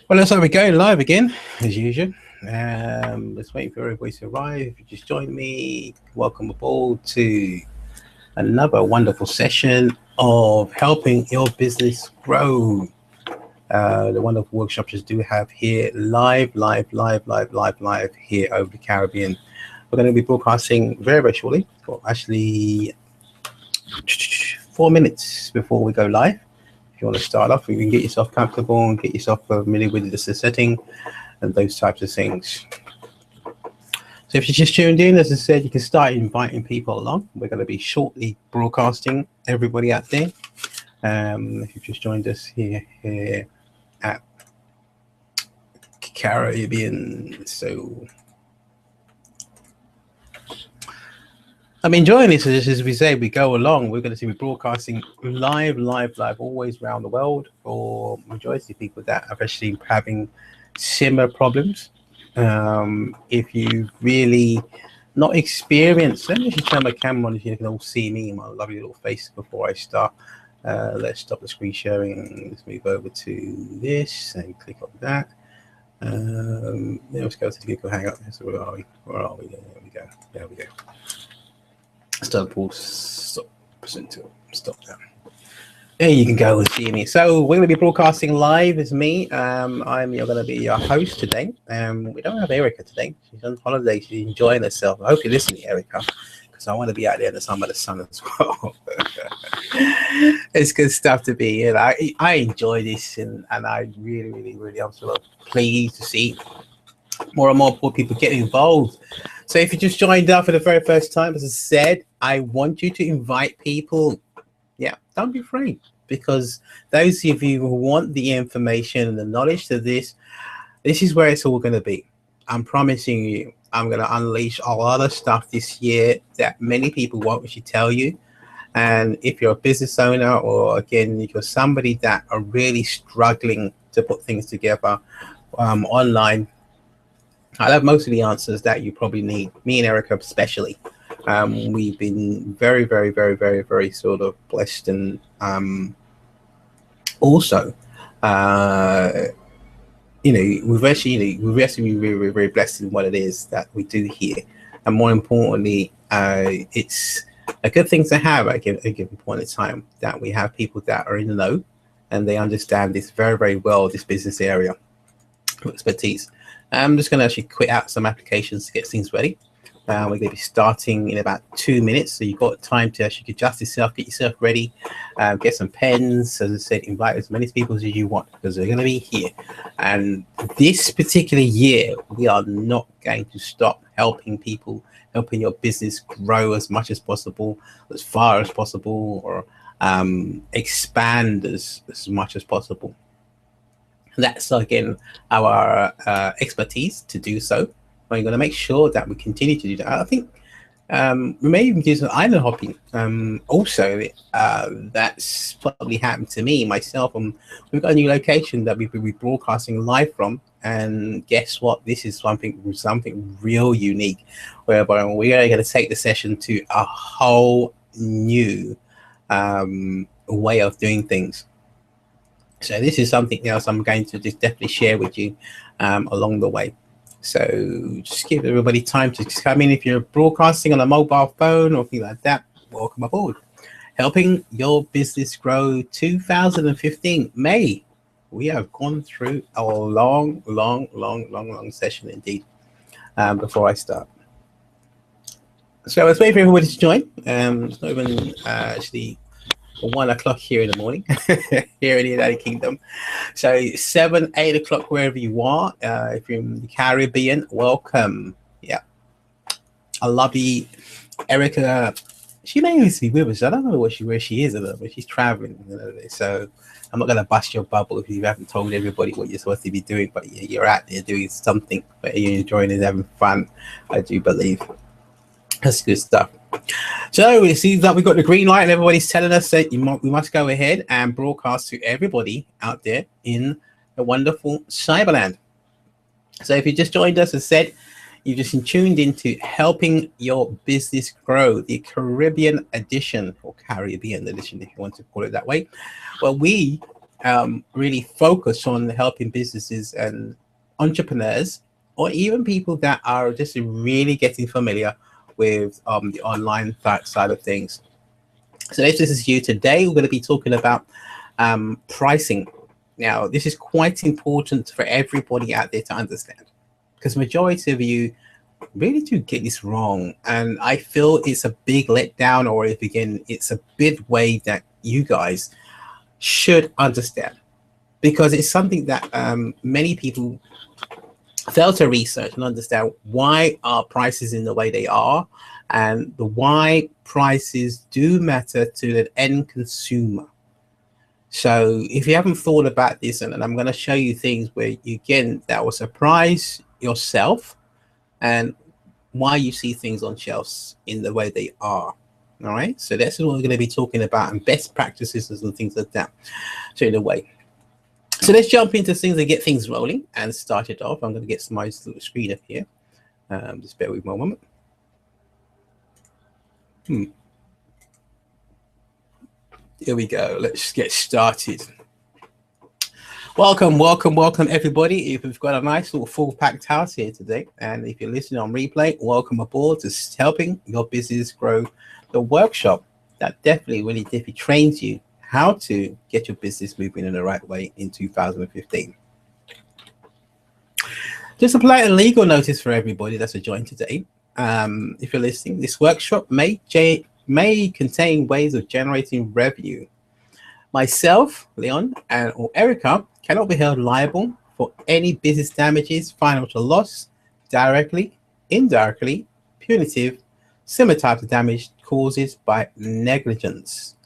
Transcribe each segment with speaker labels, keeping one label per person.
Speaker 1: Well, looks like we're going live again, as usual. Let's wait for everybody to arrive. If you just joined me, welcome aboard to another wonderful session of helping your business grow. The wonderful workshops just do have here live here over the Caribbean. We're going to be broadcasting very, very shortly. Well, actually, 4 minutes before we go live. If you want to start off, you can get yourself comfortable and get yourself familiar with the setting and those types of things. So if you just tuned in, as I said, you can start inviting people along. We're going to be shortly broadcasting everybody out there. If you've just joined us here at Caribbean, so I'm enjoying this. As we say, we go along. We're going to be broadcasting live, always around the world for majority of people that are actually having similar problems. If you really not experienced, let me just turn my camera on so you can all see me, my lovely little face before I start. Let's stop the screen sharing. Let's move over to this and click on that. Let's go to the Google Hangout. So where are we? There we go. There we go. Stop presenter. Stop that. There you can go and see me. So we're going to be broadcasting live as me. I'm going to be your host today. We don't have Erica today. She's on holiday. She's enjoying herself. I hope you're listening, Erica, because I want to be out there in the sun of the sun as well. It's good stuff to be here. I enjoy this, and I really I'm sort of pleased to see more and more people get involved. So if you just joined up for the very first time, as I said, I want you to invite people. Yeah, don't be afraid, because those of you who want the information and the knowledge to this is where it's all going to be. I'm promising you, I'm going to unleash a lot of stuff this year that many people won't actually tell you. And if you're a business owner, or again, if you're somebody that are really struggling to put things together online, I'll have most of the answers that you probably need. Me and Erica especially. We've been very sort of blessed, and also, we've actually been very blessed in what it is that we do here, and more importantly, it's a good thing to have at a given point in time, that we have people that are in the know and they understand this very well, this business area expertise. I'm just going to actually quit out some applications to get things ready. We're going to be starting in about 2 minutes, so you've got time to actually adjust yourself, get yourself ready, get some pens. As I said, invite as many people as you want, because they're going to be here. And this particular year, we are not going to stop helping people, helping your business grow as much as possible, as far as possible, or expand as much as possible. That's again our expertise to do so. We're going to make sure that we continue to do that. I think we may even do some island hopping. Also, that's probably happened to me myself. We've got a new location that we'll be broadcasting live from, and guess what? This is something real unique, whereby we are going to take the session to a whole new way of doing things. So this is something else I'm going to just definitely share with you along the way. So just give everybody time to come in. If you're broadcasting on a mobile phone or anything like that, welcome aboard. Helping your business grow 2015 May. We have gone through a long session indeed before I start. So let's wait for everybody to join. It's not even actually 1 o'clock here in the morning here in the United Kingdom. So 7, 8 o'clock wherever you are. If you're in the Caribbean, welcome. Yeah, I love you, Erica. She may even be with us. I don't know where she is, but she's traveling. So I'm not going to bust your bubble if you haven't told everybody what you're supposed to be doing. But you're out there doing something, but you're enjoying it, having fun. I do believe that's good stuff. So it seems like we've got the green light, and everybody's telling us that we must go ahead and broadcast to everybody out there in the wonderful Cyberland. So if you just joined us, as said, you just tuned into Helping Your Business Grow, the Caribbean edition, or Caribbean edition, if you want to call it that way. Well, we really focus on helping businesses and entrepreneurs, or even people that are just really getting familiar with the online side of things. So if this is you today, we're going to be talking about pricing. Now, this is quite important for everybody out there to understand, because majority of you really do get this wrong, and I feel it's a big letdown, or if again it's a big way that you guys should understand, because it's something that many people fail to research and understand why are prices in the way they are, and the why prices do matter to the end consumer. So if you haven't thought about this, and I'm going to show you things where you, again, that will surprise yourself, and why you see things on shelves in the way they are. All right, so that's what we're going to be talking about, and best practices and things like that. So in a way, so let's jump into things and get things rolling and start it off. I'm going to get my little screen up here. Just bear with me a moment. Here we go. Let's get started. Welcome everybody. If we've got a nice little full packed house here today, and if you're listening on replay, welcome aboard to helping your business grow, the workshop that definitely trains you how to get your business moving in the right way in 2015. Just apply a legal notice for everybody that's joined today. If you're listening, this workshop may contain ways of generating revenue. Myself, Leon, or Erica cannot be held liable for any business damages, financial loss, directly, indirectly, punitive, similar types of damage caused by negligence.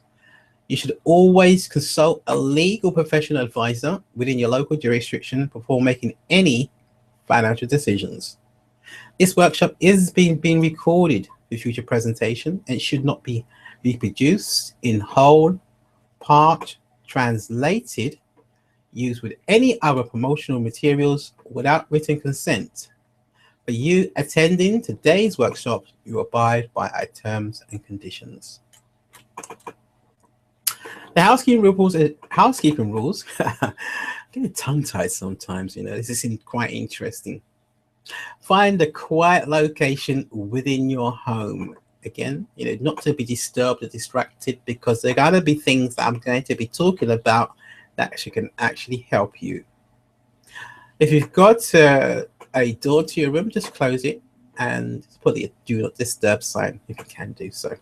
Speaker 1: You should always consult a legal professional advisor within your local jurisdiction before making any financial decisions. This workshop is being recorded for future presentation and should not be reproduced in whole, part, translated, used with any other promotional materials without written consent. For you attending today's workshop, you abide by our terms and conditions. The housekeeping rules. I get tongue-tied sometimes, you know. This is quite interesting. Find a quiet location within your home. Again, you know, not to be disturbed or distracted, because there are going to be things that I'm going to be talking about that can actually help you. If you've got a door to your room, just close it and put the do not disturb sign if you can do so.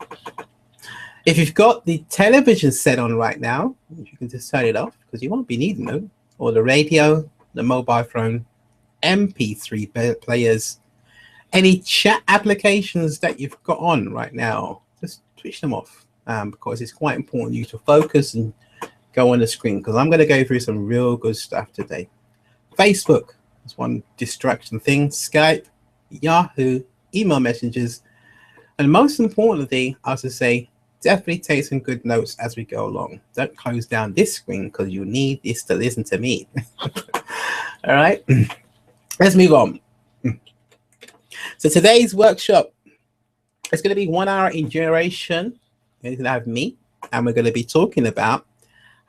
Speaker 1: If you've got the television set on right now, you can just turn it off, because you won't be needing them, or the radio, the mobile phone, MP3 players, any chat applications that you've got on right now, just switch them off, because it's quite important you to focus and go on the screen, because I'm going to go through some real good stuff today. Facebook is one distraction thing, Skype, Yahoo, email messengers, and most importantly, I was to say, definitely take some good notes as we go along. Don't close down this screen, because you need this to listen to me. All right, let's move on. So today's workshop is going to be 1 hour in duration. You're going to have me, and we're going to be talking about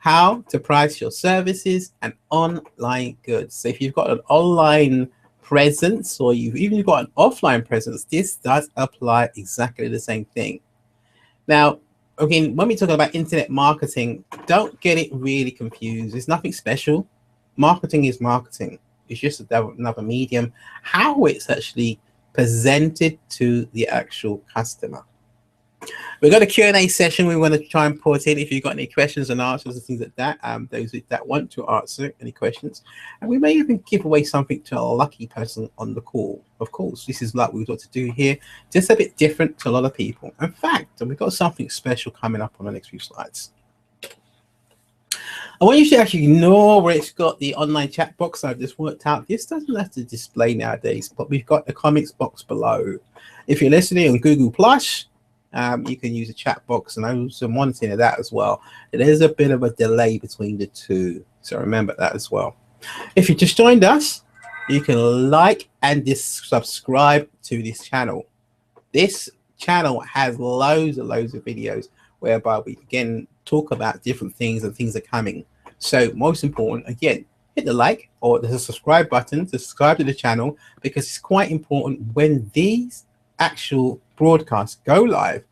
Speaker 1: how to price your services and online goods. So if you've got an online presence, or you've even got an offline presence, this does apply exactly the same thing. Now, again, when we talk about internet marketing, don't get it really confused. It's nothing special. Marketing is marketing. It's just another medium, how it's actually presented to the actual customer. We've got a Q&A session we want to try and put in if you've got any questions and answers and things like that. Those that want to answer any questions. And we may even give away something to a lucky person on the call. Of course, this is like we've got to do here, just a bit different to a lot of people. In fact, we've got something special coming up on the next few slides. I want you to actually ignore where it's got the online chat box I've just worked out. This doesn't have to display nowadays, but we've got the comments box below. If you're listening on Google Plus, you can use a chat box, and I'm also monitoring that as well. There's a bit of a delay between the two, so remember that as well. If you just joined us, you can like and subscribe to this channel. This channel has loads of videos whereby we again talk about different things, and things are coming. So most important, again, hit the like or the subscribe button to subscribe to the channel, because it's quite important when these actual broadcasts go live,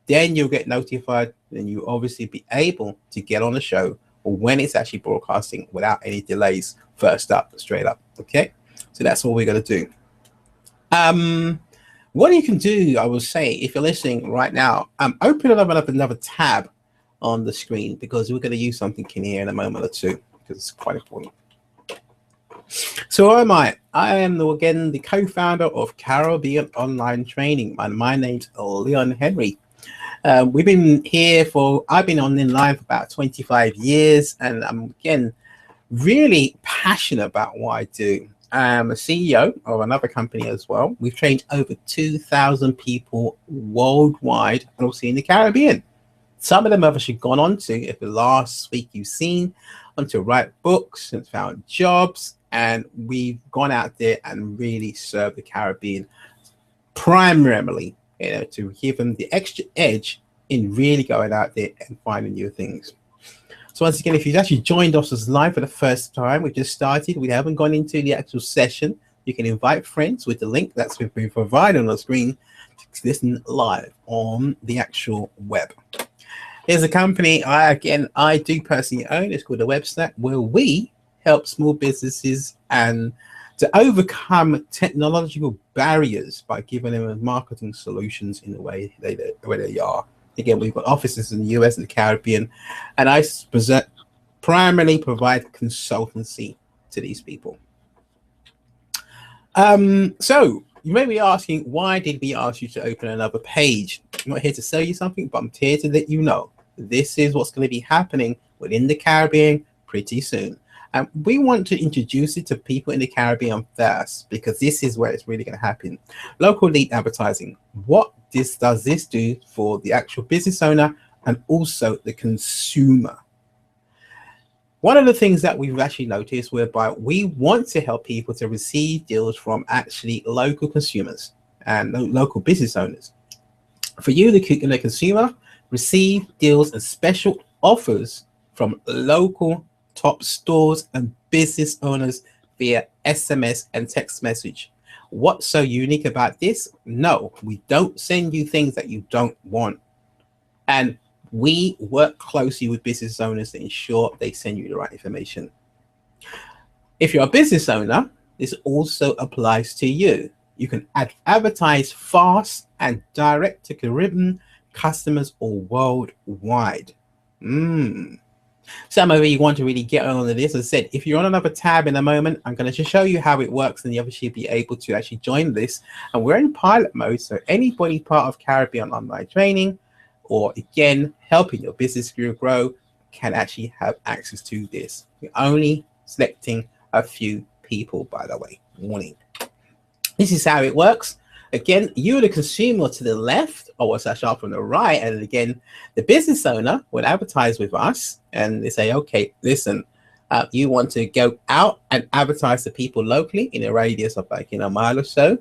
Speaker 1: then you'll get notified and you obviously be able to get on the show or when it's actually broadcasting without any delays, first up, straight up. Okay, so that's what we're going to do. What you can do, I will say, if you're listening right now, open up another tab on the screen, because we're going to use something in here in a moment or two, because it's quite important. So who am I? I am, again, the co-founder of Caribbean Online Training, and my name's Leon Henry. We've been here I've been online for about 25 years, and I'm, again, really passionate about what I do. I'm a CEO of another company as well. We've trained over 2,000 people worldwide, and also in the Caribbean. Some of them have actually gone on to, if the last week you've seen, on to write books and found jobs, and we've gone out there and really served the Caribbean primarily, to give them the extra edge in really going out there and finding new things. So once again, if you've actually joined us as live for the first time, we just started, we haven't gone into the actual session, you can invite friends with the link that's been provided on the screen to listen live on the actual web. Here's a company I do personally own. It's called The Website, where we help small businesses and to overcome technological barriers by giving them marketing solutions in the way they are. Again, we've got offices in the US and the Caribbean, and I primarily provide consultancy to these people. So you may be asking, why did we ask you to open another page? I'm not here to sell you something, but I'm here to let you know this is what's going to be happening within the Caribbean pretty soon. And we want to introduce it to people in the Caribbean first, because this is where it's really going to happen. Local lead advertising. What does this do for the actual business owner and also the consumer? One of the things that we've actually noticed, whereby we want to help people to receive deals from actually local consumers and local business owners. For you, the consumer, receive deals and special offers from local top stores and business owners via SMS and text message. What's so unique about this? No, we don't send you things that you don't want. And we work closely with business owners to ensure they send you the right information. If you're a business owner, this also applies to you. You can advertise fast and direct to Caribbean customers or worldwide. Some of you want to really get on this. As I said, if you're on another tab in a moment, I'm going to show you how it works, and you'll obviously be able to actually join this. And we're in pilot mode, so anybody part of Caribbean Online Training, or again, helping your business grow, can actually have access to this. We're only selecting a few people, by the way. Warning. This is how it works. Again, you're the consumer to the left, or what's actually up on the right. And again, the business owner would advertise with us, and they say, okay, listen, you want to go out and advertise to people locally in a radius of like, a mile or so.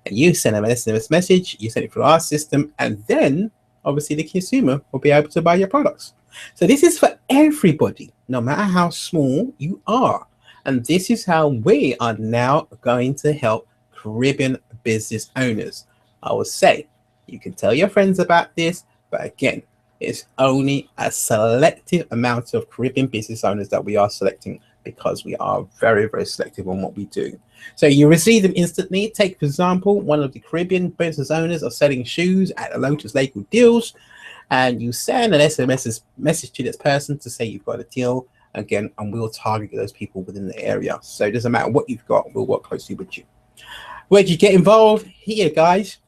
Speaker 1: And you send them an SMS message, you send it through our system, and then obviously the consumer will be able to buy your products. So this is for everybody, no matter how small you are. And this is how we are now going to help Caribbean business owners. I will say, you can tell your friends about this, but again, it's only a selective amount of Caribbean business owners that we are selecting, because we are very, very selective on what we do. So you receive them instantly. Take, for example, one of the Caribbean business owners are selling shoes at a Lotus Lake with deals, and you send an SMS message to this person to say you've got a deal, again, and we'll target those people within the area. So it doesn't matter what you've got, we'll work closely with you. Where do you get involved? Here, guys,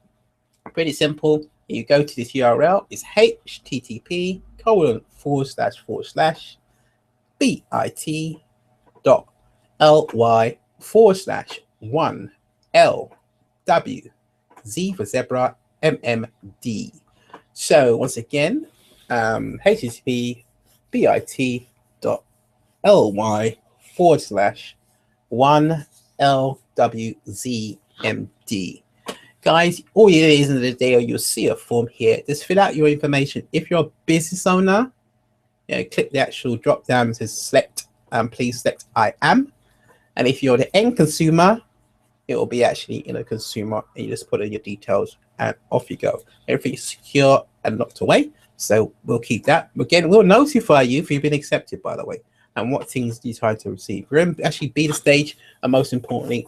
Speaker 1: pretty simple. You go to this URL. It's http://bit.ly/1LW, for zebra, MMD. So once again, http://bit.ly/1LWZMD. Guys, all it is in the day, you'll see a form here. Just fill out your information. If you're a business owner, click the actual drop down that says select, please select I am. And if you're the end consumer, it will be actually consumer, and you just put in your details and off you go. Everything's secure and locked away. So we'll keep that. Again, we'll notify you if you've been accepted, by the way, and what things you try to receive. We're in actually beta stage, and most importantly,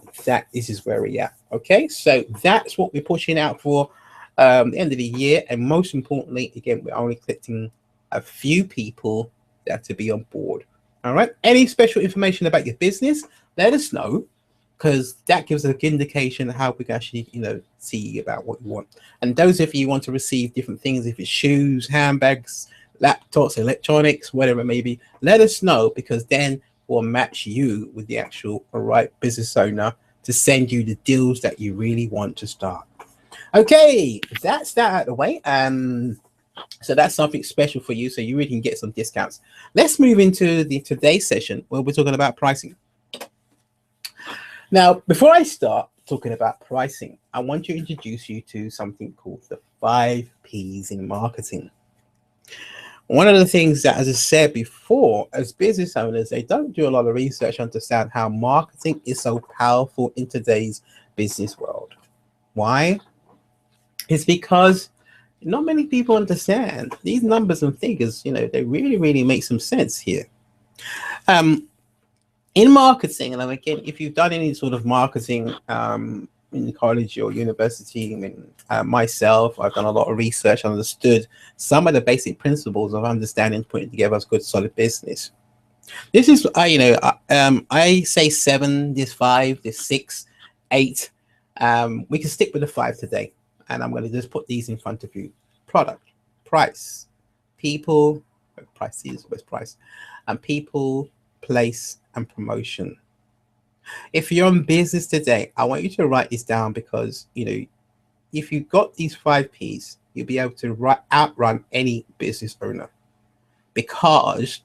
Speaker 1: this is where we're at. Okay, so that's what we're pushing out for the end of the year, and most importantly, again, we're only collecting a few people that to be on board. All right. Any special information about your business, let us know, because that gives an indication of how we can actually, see about what you want. And those of you who want to receive different things, if it's shoes, handbags, laptops, electronics, whatever it may be, let us know, because then we'll match you with the actual right business owner to send you the deals that you really want to start. Okay, that's that out of the way. So that's something special for you, so you really can get some discounts. Let's move into today's session where we're talking about pricing. Now, before I start talking about pricing, I want to introduce you to something called the 5 Ps in marketing. One of the things that, as I said before, as business owners, they don't do a lot of research to understand how marketing is so powerful in today's business world. Why? It's because not many people understand these numbers and figures. They really make some sense here. In marketing, and again, if you've done any sort of marketing in college or university, myself, I've done a lot of research, understood some of the basic principles of understanding, putting together a good, solid business. This is, I say 7, this 5, this 6, 8. We can stick with the 5 today. And I'm going to just put these in front of you. Product, price, people, price is what's price, and people, place, and promotion. If you're in business today, I want you to write this down, because, if you've got these 5 Ps, you'll be able to outrun any business owner, because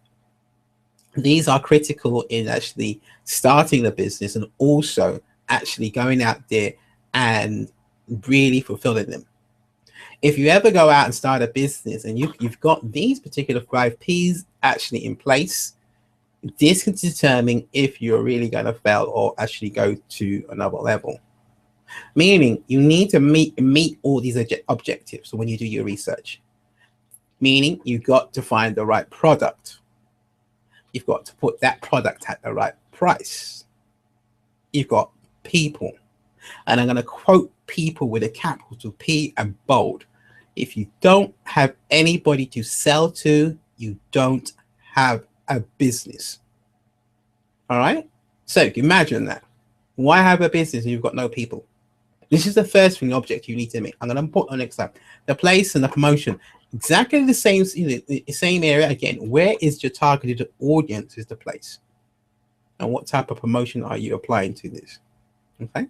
Speaker 1: these are critical in actually starting the business and also actually going out there and really fulfilling them. If you ever go out and start a business and you've got these particular 5 Ps actually in place, this can determine if you're really going to fail or actually go to another level. Meaning you need to meet all these objectives when you do your research. Meaning you've got to find the right product. You've got to put that product at the right price. You've got people. And I'm going to quote people with a capital P and bold. If you don't have anybody to sell to, you don't have a business. All right. So imagine that. Why have a business if you've got no people? This is the first thing object you need to make. I'm going to put on next time. The place and the promotion. Exactly the same, the same area again. Where is your targeted audience is the place. And what type of promotion are you applying to this? Okay.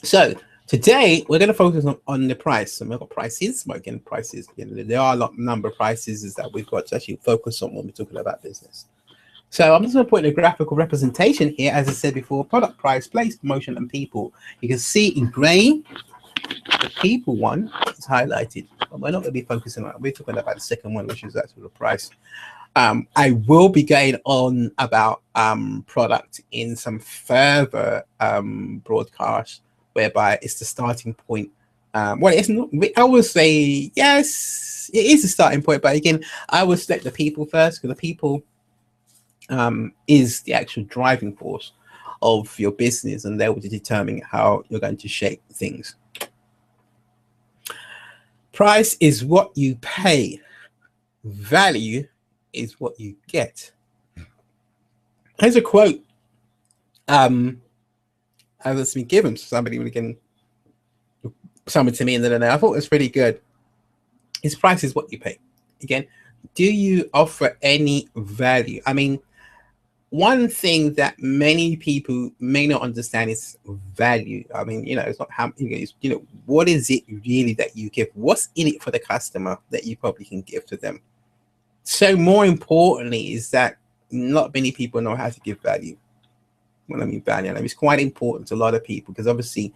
Speaker 1: So today we're going to focus on the price. And we've got prices. Again, prices. There are a number of prices that we've got to actually focus on when we're talking about business. So I'm just going to put in a graphical representation here, as I said before: product, price, place, promotion, and people. You can see in grey, the people one is highlighted. But we're not going to be focusing on it. We're talking about the second one, which is actually the price. I will be going on about product in some further broadcasts, whereby it's the starting point. Well, it's not. I would say yes, it is a starting point, but again, I would select the people first, because the people is the actual driving force of your business, and they will determine how you're going to shape things. Price is what you pay. Value is what you get. Here's a quote that's been given to somebody again, someone to me, and then I thought it was pretty good. His price is what you pay. Again, do you offer any value? I mean, one thing that many people may not understand is value. I mean, it's not how, what is it really that you give? What's in it for the customer that you probably can give to them? So more importantly is that not many people know how to give value. When I mean value, it's quite important to a lot of people, because obviously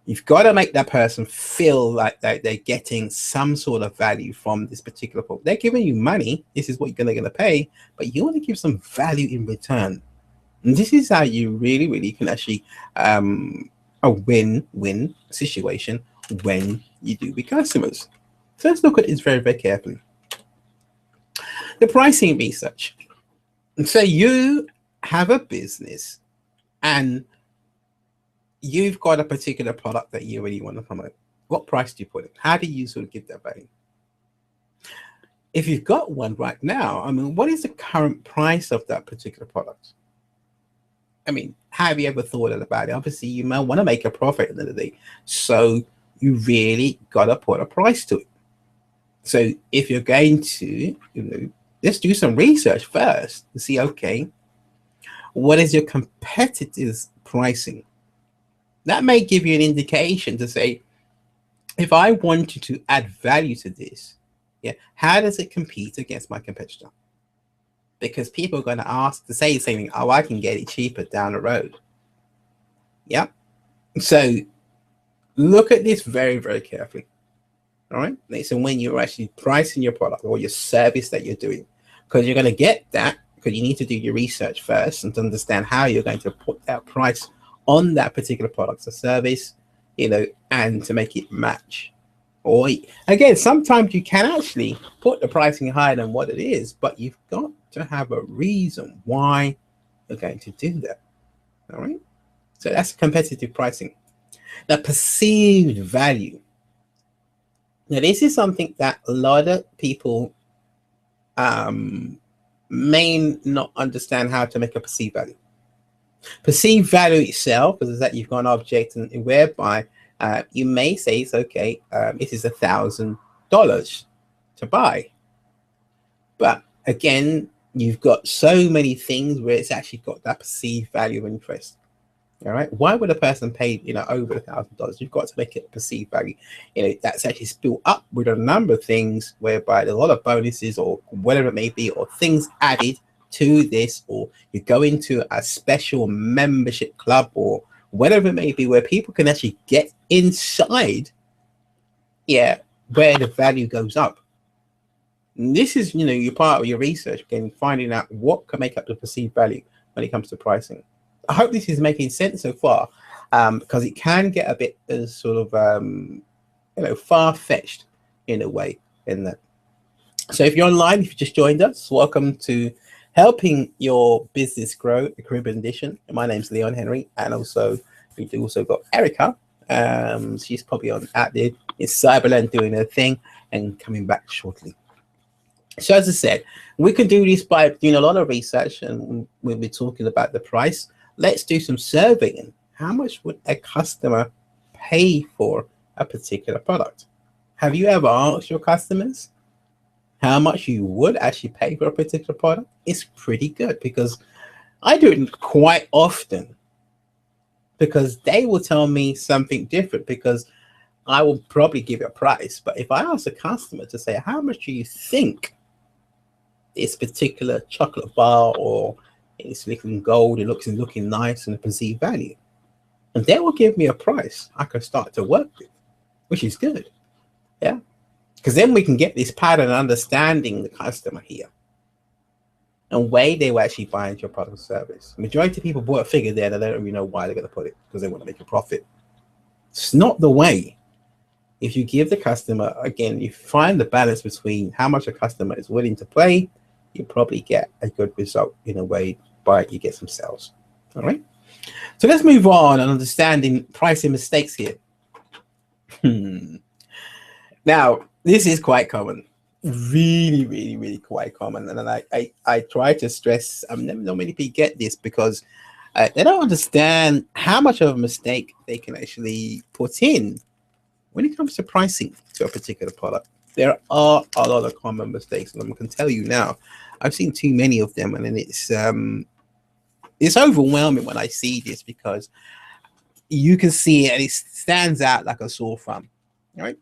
Speaker 1: You've got to make that person feel like that they're getting some sort of value from this particular product. They're giving you money. This is what you're going to pay, but you want to give some value in return. And this is how you really, really can actually a win-win situation when you do with customers. So let's look at this very, very carefully. The pricing research. So you have a business and you've got a particular product that you really want to promote. What price do you put it? How do you sort of give that value? If you've got one right now, I mean, what is the current price of that particular product? I mean, have you ever thought about it? Obviously, you might want to make a profit at the end of the day. So you really got to put a price to it. So if you're going to, let's do some research first to see, okay, what is your competitors' pricing? That may give you an indication to say, if I wanted to add value to this, yeah, how does it compete against my competitor? Because people are going to ask to say the same thing, oh, I can get it cheaper down the road. Yeah. So look at this very, very carefully. All right. So when you're actually pricing your product or your service that you're doing, because you're going to get that, because you need to do your research first and to understand how you're going to put that price on that particular product or service, and to make it match. Or again, sometimes you can actually put the pricing higher than what it is, but you've got to have a reason why you're going to do that. All right. So that's competitive pricing. The perceived value. Now, this is something that a lot of people may not understand how to make a perceived value. Perceived value itself is that you've got an object and whereby you may say it's okay, this is $1,000 to buy. But again, you've got so many things where it's actually got that perceived value of interest. All right. Why would a person pay, over $1,000? You've got to make it perceived value. That's actually spilled up with a number of things whereby there's a lot of bonuses or whatever it may be, or things added to this, or you go into a special membership club or whatever it may be, where people can actually get inside, where the value goes up. And this is, you're part of your research, again, finding out what can make up the perceived value when it comes to pricing. I hope this is making sense so far, because it can get a bit sort of, far-fetched in a way in that. So if you're online, if you just joined us, welcome to Helping Your Business Grow, the Caribbean edition. My name's Leon Henry, and also we do also got Erica. She's probably out there in Cyberland doing her thing and coming back shortly. So as I said, we can do this by doing a lot of research, and when we're talking about the price, let's do some surveying. How much would a customer pay for a particular product? Have you ever asked your customers how much you would actually pay for a particular product? It's pretty good, because I do it quite often, because they will tell me something different, because I will probably give you a price. But if I ask a customer to say, how much do you think this particular chocolate bar, or it's looking gold, it looks looking nice, and a perceived value, and they will give me a price I can start to work with, which is good. Yeah. Because then we can get this pattern understanding the customer here and way they were actually buying your product or service. Majority of people bought a figure there that they don't really know why they're going to put it, because they want to make a profit. It's not the way. If you give the customer, again, you find the balance between how much a customer is willing to pay, you probably get a good result in a way, by you get some sales. All right. So let's move on and understanding pricing mistakes here. Now, this is quite common, really, really, really quite common. And I try to stress, not many people get this, because they don't understand how much of a mistake they can actually put in when it comes to pricing to a particular product. There are a lot of common mistakes, and I can tell you now, I've seen too many of them, and then it's overwhelming when I see this, because you can see it and it stands out like a sore thumb. All right.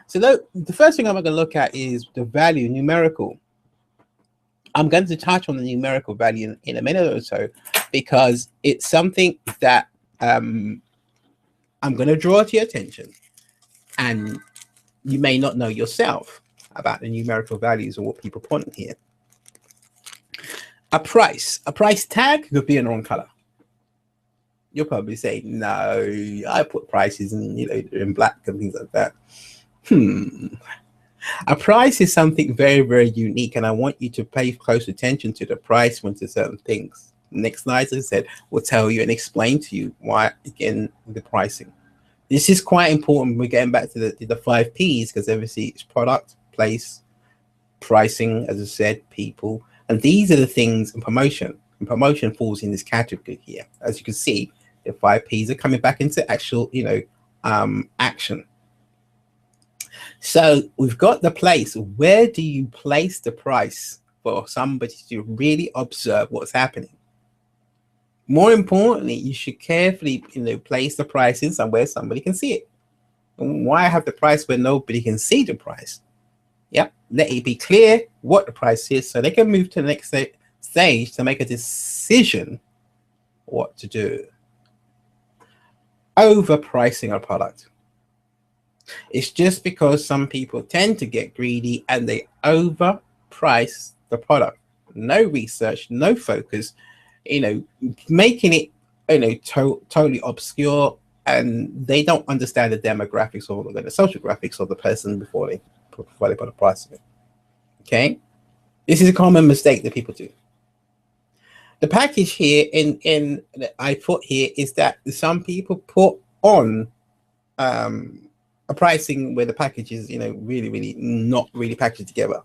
Speaker 1: So the first thing I'm going to look at is the value, numerical. I'm going to touch on the numerical value in a minute or so, because it's something that I'm going to draw to your attention, and you may not know yourself about the numerical values of what people put in here. A price tag could be in the wrong color. You'll probably say, no, I put prices in, in black and things like that. A price is something very, very unique, and I want you to pay close attention to the price when to certain things. Next slide, as I said, will tell you and explain to you why, again, the pricing. This is quite important. We're getting back to the 5 Ps, because obviously it's product, place, pricing, as I said, people, and these are the things in promotion. And promotion falls in this category here. As you can see, the 5 Ps are coming back into actual, action. So we've got the place. Where do you place the price for somebody to really observe what's happening? More importantly, you should carefully, place the price in somewhere somebody can see it. And why have the price where nobody can see the price? Yep, let it be clear what the price is so they can move to the next stage to make a decision what to do. Overpricing a product. It's just because some people tend to get greedy and they overprice the product. No research, no focus, making it, totally obscure, and they don't understand the demographics or the social graphics of the person before they put a price on it. Okay, this is a common mistake that people do. The package here in I put here is that some people put on a pricing where the package is, really not really packaged together.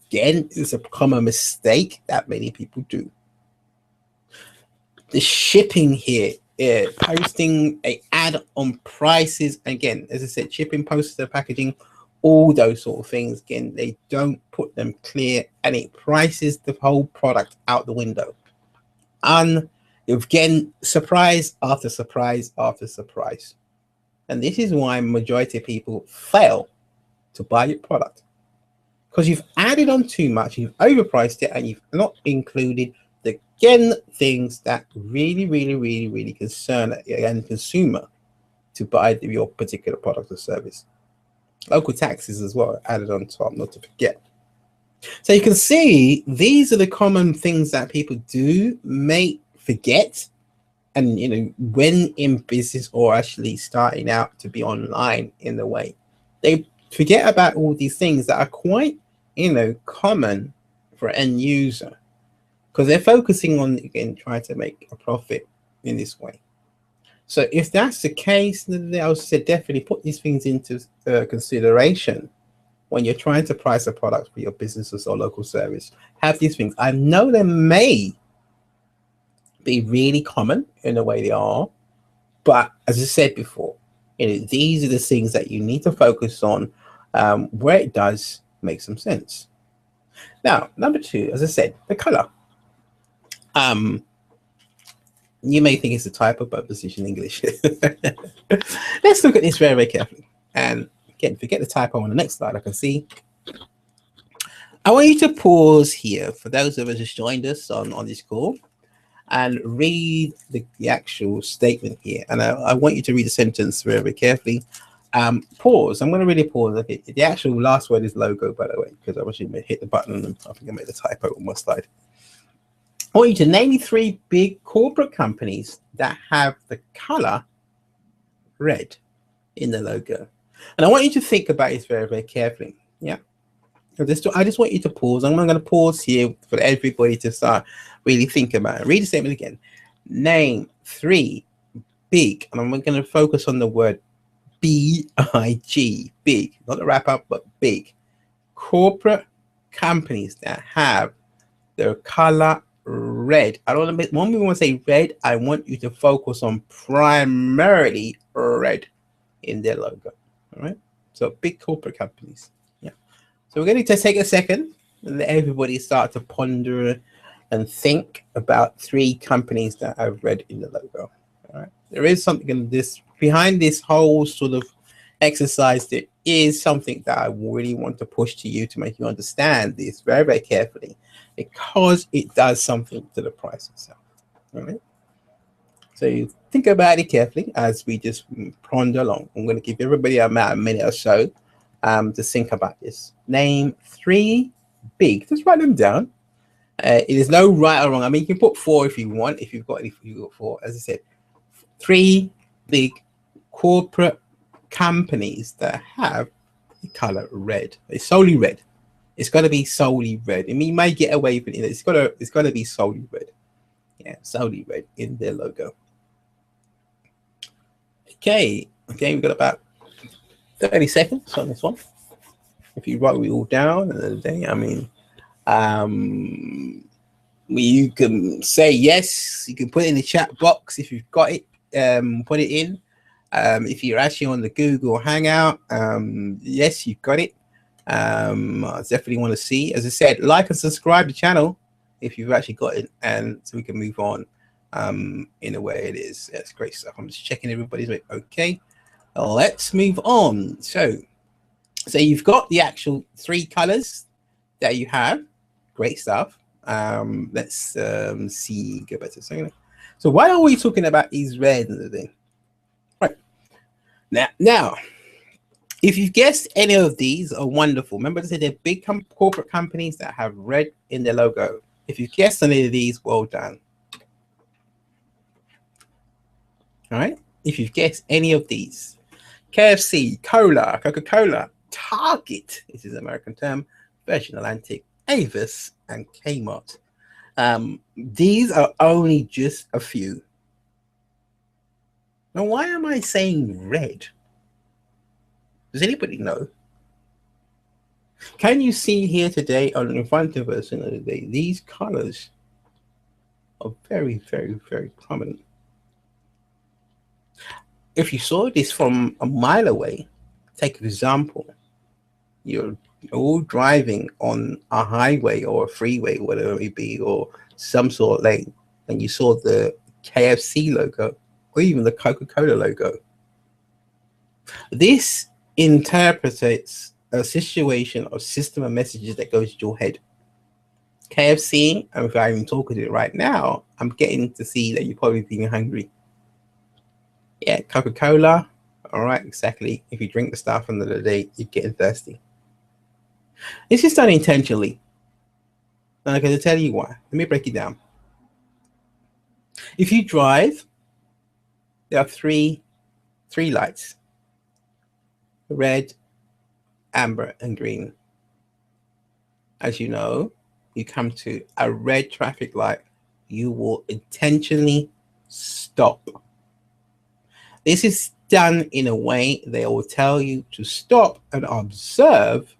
Speaker 1: Again, it's a common mistake that many people do. The shipping here, posting an ad on prices. Again, as I said, shipping, poster, packaging, all those sort of things. Again, they don't put them clear, and it prices the whole product out the window. And again, surprise after surprise after surprise. And this is why majority of people fail to buy your product, because you've added on too much, you've overpriced it, and you've not included the things that really concern the end consumer to buy your particular product or service. Local taxes as well added on top, not to forget. So you can see these are the common things that people may forget. And, when in business or actually starting out to be online in the way, they forget about all these things that are quite, common for an end user, because they're focusing on, again, trying to make a profit in this way. So if that's the case, then I would say definitely put these things into consideration when you're trying to price a product for your businesses or local service. Have these things. I know they may be really common in the way they are, but as I said before, these are the things that you need to focus on where it does make some sense. Now, number 2, as I said, the color. You may think it's a typo, but it's in English. Let's look at this very, very carefully. And again, forget the typo on the next slide. I can see. I want you to pause here for those of us who joined us on this call, and read the actual statement here. And I want you to read the sentence very, very carefully. Pause. I'm going to really pause. Okay. The actual last word is logo, by the way, because I wish you hit the button and I think I made the typo on my slide. I want you to name 3 big corporate companies that have the color red in the logo. And I want you to think about this very, very carefully. Yeah. I just want you to pause. I'm going to pause here for everybody to start really thinking about it. Read the statement again. Name 3 big, and I'm going to focus on the word B-I-G, big, not the wrap up, but big corporate companies that have their color red. I don't want to say red. I want you to focus on primarily red in their logo. All right. So big corporate companies. Yeah. So we're going to take a second and let everybody start to ponder and think about 3 companies that have red in the logo. All right. There is something in this behind this whole sort of exercise. There is something that I really want to push to you to make you understand this very, very carefully, because it does something to the price itself. All right. So think about it carefully as we just ponder along. I'm going to give everybody about a minute or so to think about this. Name 3 big. Just write them down. It is no right or wrong. I mean, you can put 4 if you want. If you've got 4, as I said, 3 big corporate companies that have the color red. It's solely red. It's got to be solely red. I mean, you may get away with it. It's got to be solely red. Yeah, solely red in their logo. Okay, we've got about 30 seconds on this one. If you write it all down, I mean, you can say yes. You can put it in the chat box if you've got it. Put it in. If you're actually on the Google Hangout, yes, you've got it. I definitely want to see. As I said, like and subscribe to the channel if you've actually got it, and so we can move on in the way it is. That's great stuff. I'm just checking everybody's way. Okay, let's move on. So you've got the actual 3 colors that you have. Great stuff. Let's see. Go back to a second. So why are we talking about these red and the thing? Right now, if you've guessed any of these are wonderful. Remember to say they're big corporate companies that have red in their logo. If you've guessed any of these, well done. All right. If you've guessed any of these, KFC, Cola, Coca-Cola, Target, this is an American term, Virgin Atlantic, Avis, and Kmart. These are only just a few. Now, why am I saying red? Does anybody know? Can you see here today in front of us these colors are very, very, very prominent. If you saw this from a mile away, take an example, you're all driving on a highway or a freeway, whatever it may be, or some sort of lane, and you saw the KFC logo or even the Coca-Cola logo. This interprets a situation or system of messages that goes to your head. KFC, and if I'm even talking to it right now, I'm getting to see that you're probably being hungry. Yeah, Coca-Cola, all right, exactly. If you drink the stuff under the day, you're getting thirsty. This is done intentionally. And I'm going to tell you why. Let me break it down. If you drive, there are three lights: red, amber, and green. As you know, you come to a red traffic light, you will intentionally stop. This is done in a way they will tell you to stop and observe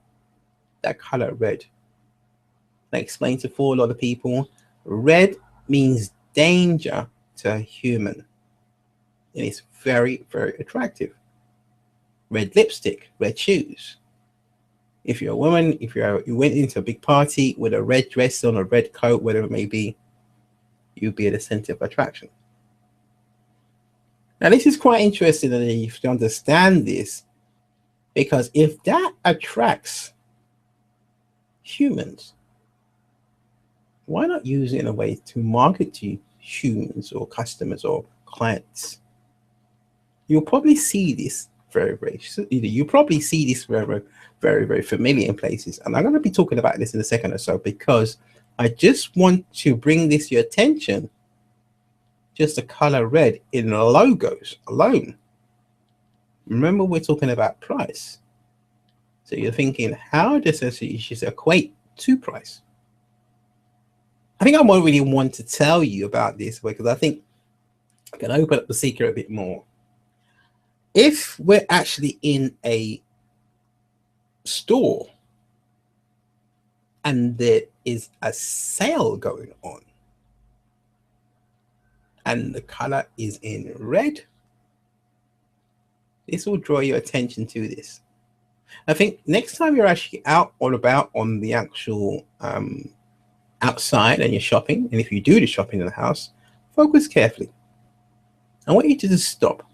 Speaker 1: that color red. I explained to a lot of people, red means danger to a human. And it's very, very attractive. Red lipstick, red shoes. If you're a woman, you went into a big party with a red dress on, a red coat, whatever it may be, you'll be at the center of attraction. Now, this is quite interesting that you have to understand this, because if that attracts humans, why not use it in a way to market to humans or customers or clients? You'll probably see this you probably see this very, very, very familiar in places. And I'm going to be talking about this in a second or so, because I just want to bring this to your attention. Just the color red in the logos alone. Remember, we're talking about price. So you're thinking, how does this equate to price? I think I won't really want to tell you about this, because I think I can open up the secret a bit more. If we're actually in a store and there is a sale going on and the color is in red, this will draw your attention to this. I think next time you're actually out or about on the actual outside and you're shopping, and if you do the shopping in the house, focus carefully. I want you to just stop.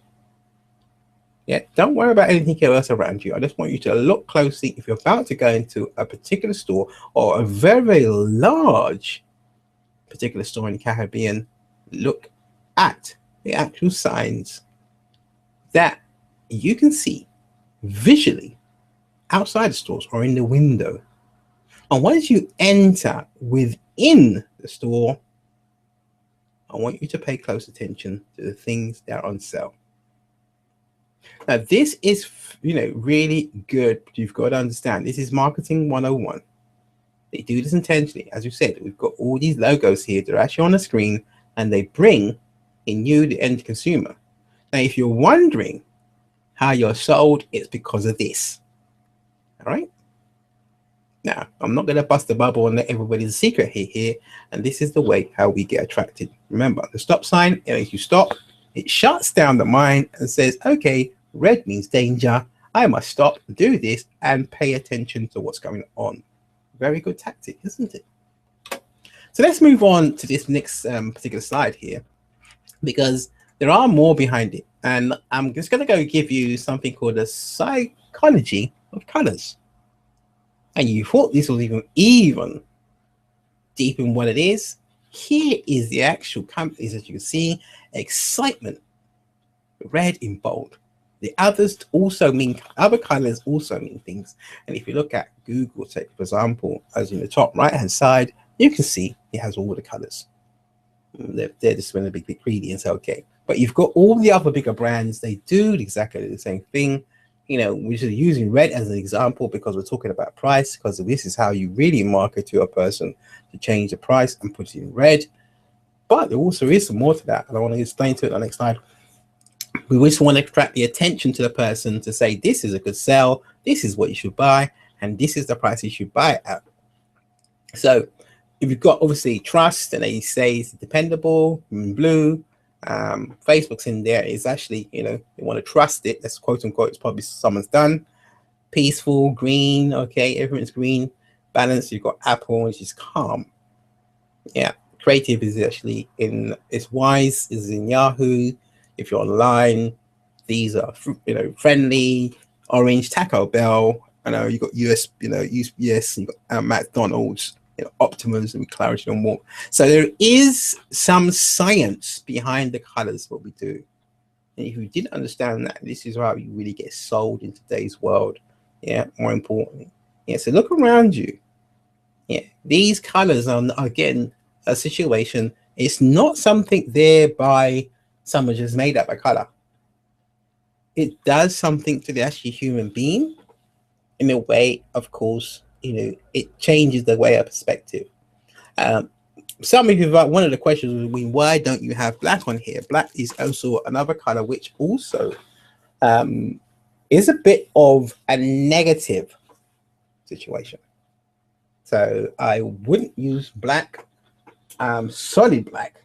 Speaker 1: Yeah, don't worry about anything else around you. I just want you to look closely. If you're about to go into a particular store or a very, very large particular store in the Caribbean, look at the actual signs that you can see visually outside the stores or in the window. And once you enter within the store, I want you to pay close attention to the things that are on sale. Now, this is, really good. You've got to understand, this is marketing 101. They do this intentionally. As you said, we've got all these logos here that are actually on the screen, and they bring in you, the end consumer. Now, if you're wondering how you're sold, it's because of this. All right. Now, I'm not going to bust the bubble and let everybody's secret here. And this is the way how we get attracted. Remember, the stop sign, if you stop, it shuts down the mind and says, okay, red means danger. I must stop, do this, and pay attention to what's going on. Very good tactic, isn't it? So let's move on to this next particular slide here, because there are more behind it. And I'm just going to go give you something called the psychology of colors. And you thought this was even deep in what it is. Here is the actual companies, as you can see. Excitement, red in bold. The others also mean, other colors also mean things. And if you look at Google, take for example, as in the top right hand side, you can see it has all the colors. They're just going to be greedy and say, okay. But you've got all the other bigger brands, they do exactly the same thing. We're just using red as an example because we're talking about price, because this is how you really market to a person, to change the price and put it in red. But there also is some more to that, and I want to explain to it on the next slide. We just want to attract the attention to the person to say, this is a good sell, this is what you should buy, and this is the price you should buy it at. So if you've got obviously trust, and they say it's dependable, in blue, Facebook's in there, is actually, they want to trust it. That's quote unquote, it's probably someone's done. Peaceful, green, okay, everything's green. Balance, you've got Apple, which is calm. Yeah, creative is actually in, it's wise, is in Yahoo. If you're online, these are, friendly. Orange, Taco Bell. I know you got US, yes, you got McDonald's. Optimus and clarity and more. So there is some science behind the colors, what we do. And if you didn't understand that, this is how you really get sold in today's world. Yeah, more importantly. Yeah, so look around you. Yeah, these colors are, again, a situation. It's not something there by someone just made up a color. It does something to the actual human being in a way, of course. It changes the way of perspective. Some of you, one of the questions would be, why don't you have black on here? Black is also another color which also is a bit of a negative situation. So I wouldn't use black, solid black,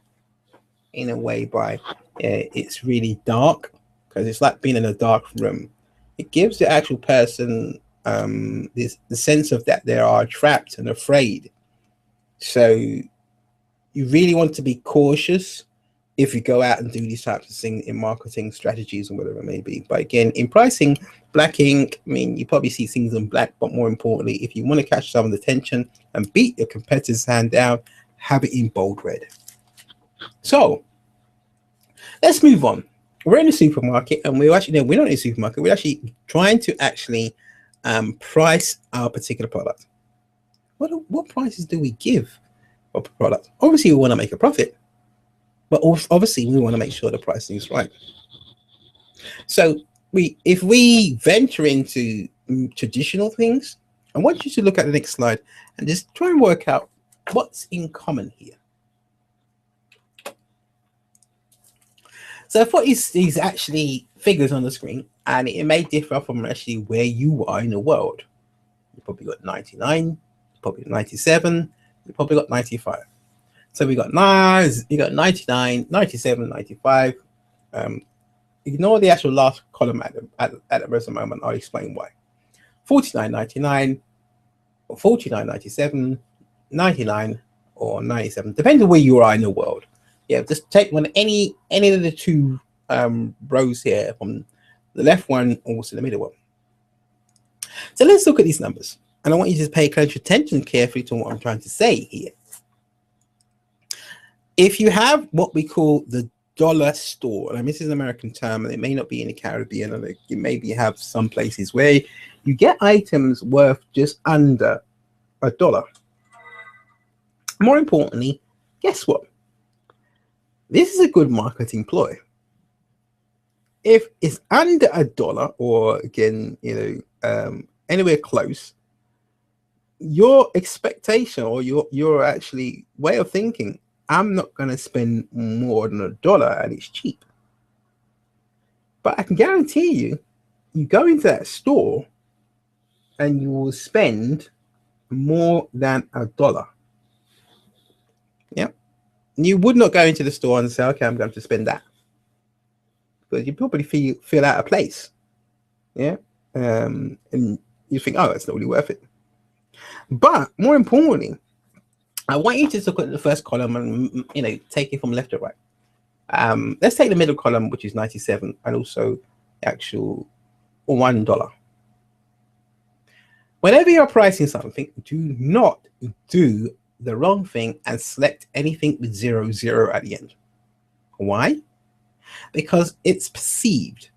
Speaker 1: in a way by it's really dark, because it's like being in a dark room. It gives the actual person the sense of that they are trapped and afraid. So you really want to be cautious if you go out and do these types of things in marketing strategies or whatever it may be. But again, in pricing, black ink, you probably see things in black, but more importantly, if you want to catch someone's attention and beat your competitor's hand down, have it in bold red. So let's move on. We're in the supermarket, and we're actually, we're not in the supermarket, we're actually trying to actually price our particular product. What prices do we give for a product? Obviously, we want to make a profit, but obviously we want to make sure the pricing is right. So if we venture into traditional things, I want you to look at the next slide and just try and work out what's in common here. So what is actually figures on the screen, and it may differ from actually where you are in the world. You probably got 99, you probably got 97, you probably got 95. So we got 99, 97, 95. Ignore the actual last column at the present moment. I'll explain why. 49.99, or 49.97, 99, or 97, depending on where you are in the world. Yeah, just take one any of the two rows here, from the left one or also the middle one. So let's look at these numbers, and I want you to pay close attention carefully to what I'm trying to say here. If you have what we call the dollar store. And this is an American term, and it may not be in the Caribbean, and it maybe have some places where you get items worth just under $1. More importantly, guess what? This is a good marketing ploy. If it's under $1, or again, anywhere close, your expectation or your actually way of thinking, I'm not going to spend more than $1 and it's cheap. But I can guarantee you, you go into that store and you will spend more than $1. Yeah. You would not go into the store and say, okay, I'm going to spend that. But you probably feel out of place. Yeah. And you think, oh, it's not really worth it. But more importantly, I want you to look at the first column and take it from left to right. Let's take the middle column, which is 97, and also actual $1. Whenever you're pricing something, do not do the wrong thing and select anything with 00 at the end. Why? Because it's perceived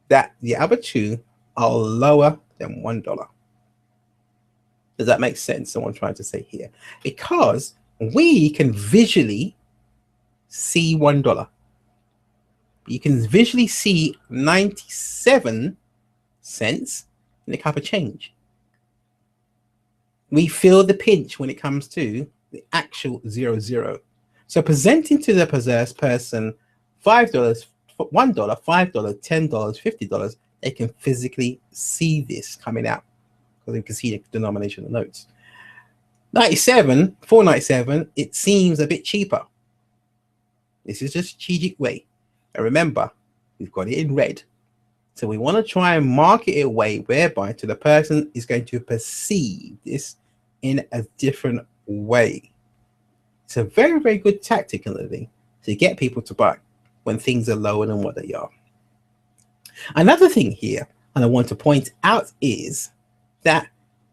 Speaker 1: that the other two are lower than $1. Does that make sense? What I'm trying to say here, because we can visually see $1. You can visually see 97 cents in a cup of change. We feel the pinch when it comes to the actual 00. So presenting to the possessed person $5, $1, $5, $10, $50, they can physically see this coming out because they can see the denomination of notes. 97, 497, it seems a bit cheaper. This is a strategic way. And remember, we've got it in red. So we want to try and market it a way whereby to the person is going to perceive this in a different way. It's a very, very good tactic to get people to buy when things are lower than what they are. Another thing here, and I want to point out, is that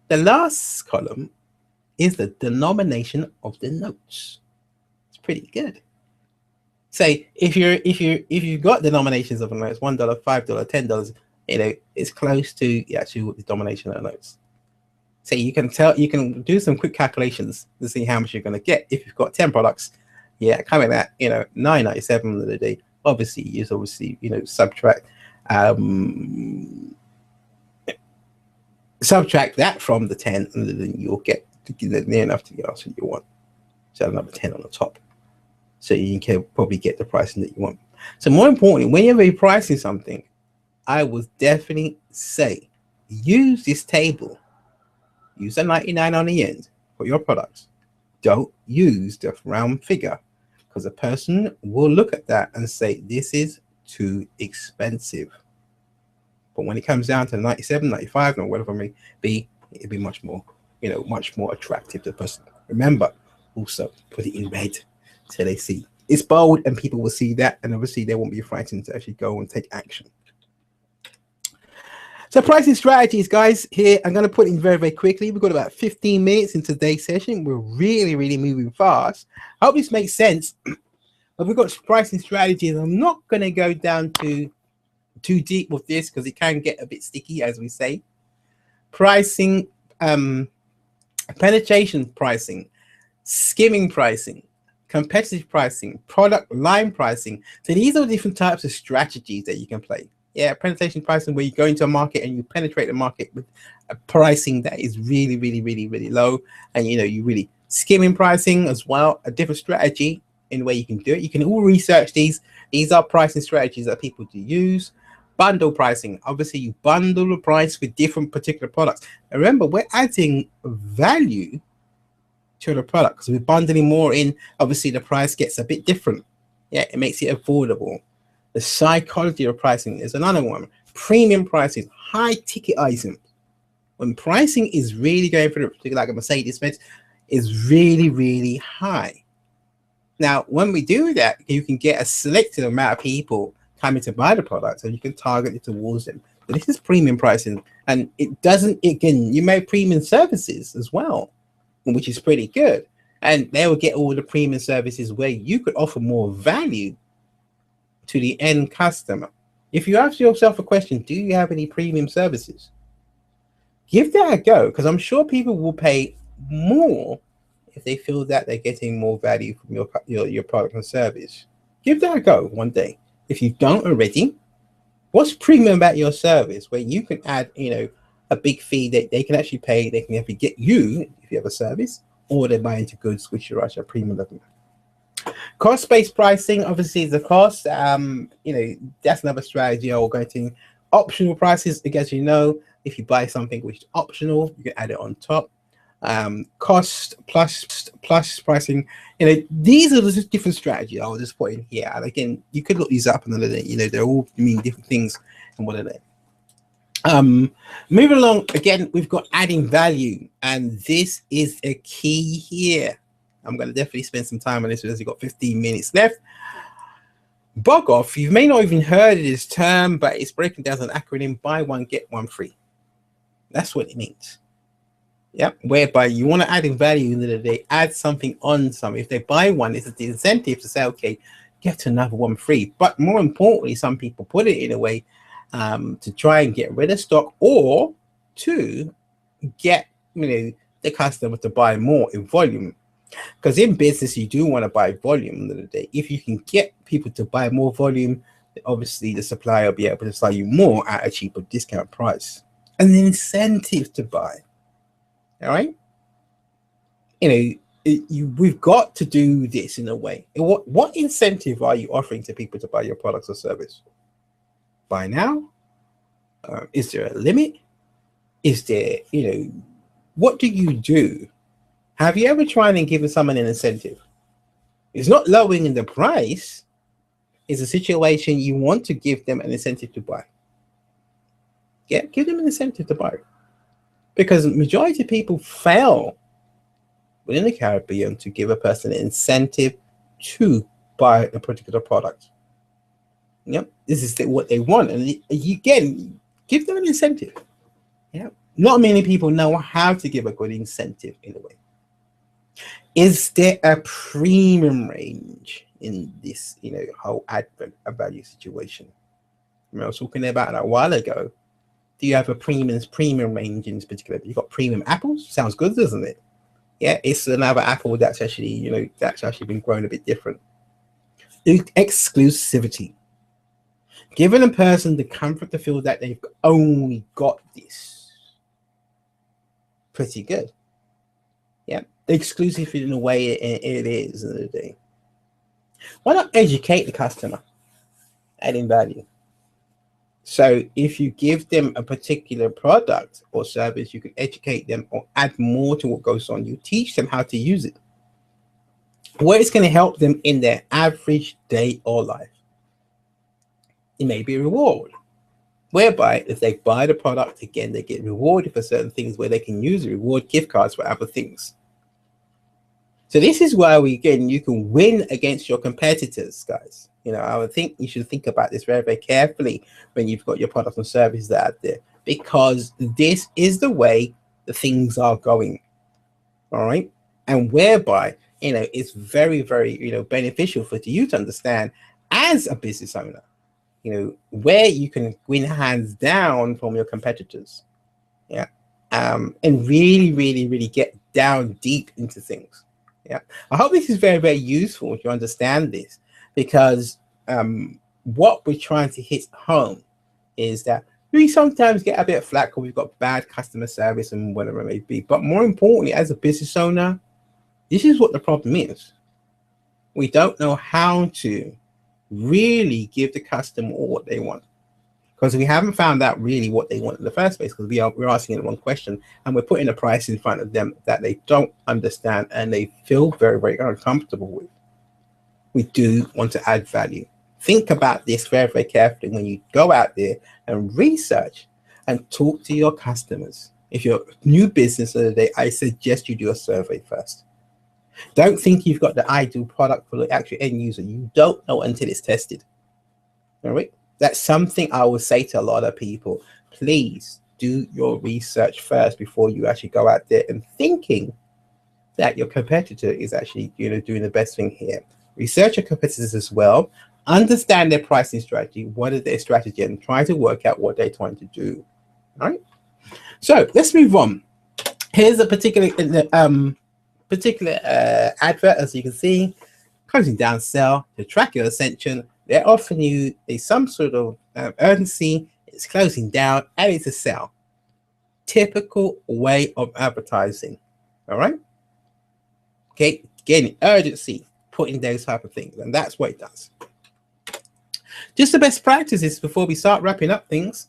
Speaker 1: the last column is the denomination of the notes. It's pretty good. Say if you've got denominations of the notes, $1, $5, $10, it's close to the actual denomination of the notes. So you can do some quick calculations to see how much you're going to get if you've got 10 products. Yeah, coming at $9.97 of the day. Obviously, you subtract that from the 10, and then you'll get near enough to the answer you want. So another 10 on the top. So you can probably get the pricing that you want. So more importantly, whenever you're pricing something, I would definitely say use this table. Use a 99 on the end for your products. Don't use the round figure, because a person will look at that and say, this is too expensive. But when it comes down to 97, 95, or whatever it may be, it'll be much more, much more attractive to the person. Remember, also put it in red so they see. It's bold and people will see that, and obviously they won't be frightened to actually go and take action. So pricing strategies, guys, here, I'm going to put in very, very quickly. We've got about 15 minutes in today's session. We're really, really moving fast. I hope this makes sense. But we've got pricing strategies. I'm not going to go down too deep with this because it can get a bit sticky, as we say. Pricing, penetration pricing, skimming pricing, competitive pricing, product line pricing. So these are different types of strategies that you can play. Yeah, penetration pricing, where you go into a market and you penetrate the market with a pricing that is really, really, really, really low. And, you really skimming pricing as well, a different strategy in where you can do it. You can all research these. These are pricing strategies that people do use. Bundle pricing. Obviously, you bundle the price with different particular products. And remember, we're adding value to the product because we're bundling more in. Obviously, the price gets a bit different. Yeah, it makes it affordable. The psychology of pricing is another one. Premium pricing, high ticket items. When pricing is really going for the, like a Mercedes-Benz, is really, really high. Now, when we do that, you can get a selected amount of people coming to buy the product, and you can target it towards them. But this is premium pricing, and it doesn't, again, you make premium services as well, which is pretty good. And they will get all the premium services where you could offer more value to the end customer. If you ask yourself a question, do you have any premium services? Give that a go, because I'm sure people will pay more if they feel that they're getting more value from your product and service. Give that a go one day. If you don't already, what's premium about your service where you can add, a big fee that they can actually pay, they can actually get you if you have a service, or they're buying into goods which are actually a premium level. Cost-based pricing obviously is the cost. That's another strategy. Or getting optional prices, because if you buy something which is optional, you can add it on top. Cost plus pricing. These are the different strategies I'll just put in here. And again, you could look these up and they're all mean different things and what are they. Moving along, again, we've got adding value, and this is a key here. I'm going to definitely spend some time on this because we've got 15 minutes left. Bug off. You may not even heard of this term, but it's breaking down as an acronym: buy one, get one free. That's what it means. Yep. Whereby you want to add in value in the end of the day, add something on something. If they buy one, it's the incentive to say, okay, get another one free. But more importantly, some people put it in a way to try and get rid of stock, or to get the customer to buy more in volume. Because in business, you do want to buy volume in the end of the day. If you can get people to buy more volume, obviously the supplier will be able to sell you more at a cheaper discount price. And the incentive to buy. All right. We've got to do this in a way. What incentive are you offering to people to buy your products or service? Buy now? Is there a limit? Is there, what do you do? Have you ever tried and given someone an incentive? It's not lowering the price. It's a situation you want to give them an incentive to buy. Yeah, give them an incentive to buy. Because the majority of people fail within the Caribbean to give a person an incentive to buy a particular product. Yep, this is what they want. And again, give them an incentive. Yeah, not many people know how to give a good incentive in a way. Is there a premium range in this, whole add value situation? I was talking about that a while ago. Do you have a premium range in this particular? You got premium apples. Sounds good, doesn't it? Yeah, it's another apple that's actually, that's actually been grown a bit different. Exclusivity. Giving a person the comfort to feel that they've only got this. Pretty good. Yeah, exclusive in the way it is in the day. Why not educate the customer? Adding value. So if you give them a particular product or service, you can educate them or add more to what goes on. You teach them how to use it. Where it's going to help them in their average day or life. It may be a reward, whereby if they buy the product again, they get rewarded for certain things where they can use the reward gift cards for other things. So this is why you can win against your competitors, guys. I would think you should think about this very, very carefully when you've got your products and services out there, because this is the way the things are going. All right. And whereby, it's very, very, beneficial for you to understand as a business owner, where you can win hands down from your competitors. Yeah. And really, really, really get down deep into things. Yeah. I hope this is very, very useful if you understand this, because what we're trying to hit home is that we sometimes get a bit of flack because we've got bad customer service and whatever it may be. But more importantly, as a business owner, this is what the problem is. We don't know how to really give the customer what they want, because we haven't found out really what they want in the first place, because we're asking them one question and we're putting a price in front of them that they don't understand and they feel very, very uncomfortable with. We do want to add value. Think about this very, very carefully when you go out there and research and talk to your customers. If you're a new business of the day, I suggest you do a survey first. Don't think you've got the ideal product for the actual end user. You don't know until it's tested. All right. That's something I will say to a lot of people. Please do your research first before you actually go out there and thinking that your competitor is actually doing the best thing here. Research your competitors as well. understand their pricing strategy, what is their strategy, and try to work out what they're trying to do. All right. So let's move on. Here's a particular advert, as you can see, closing down sale to track your ascension. They're offering you some sort of urgency. It's closing down and it's a sell. Typical way of advertising. All right. Okay, getting urgency, putting those type of things, and that's what it does. Just the best practices before we start wrapping up things.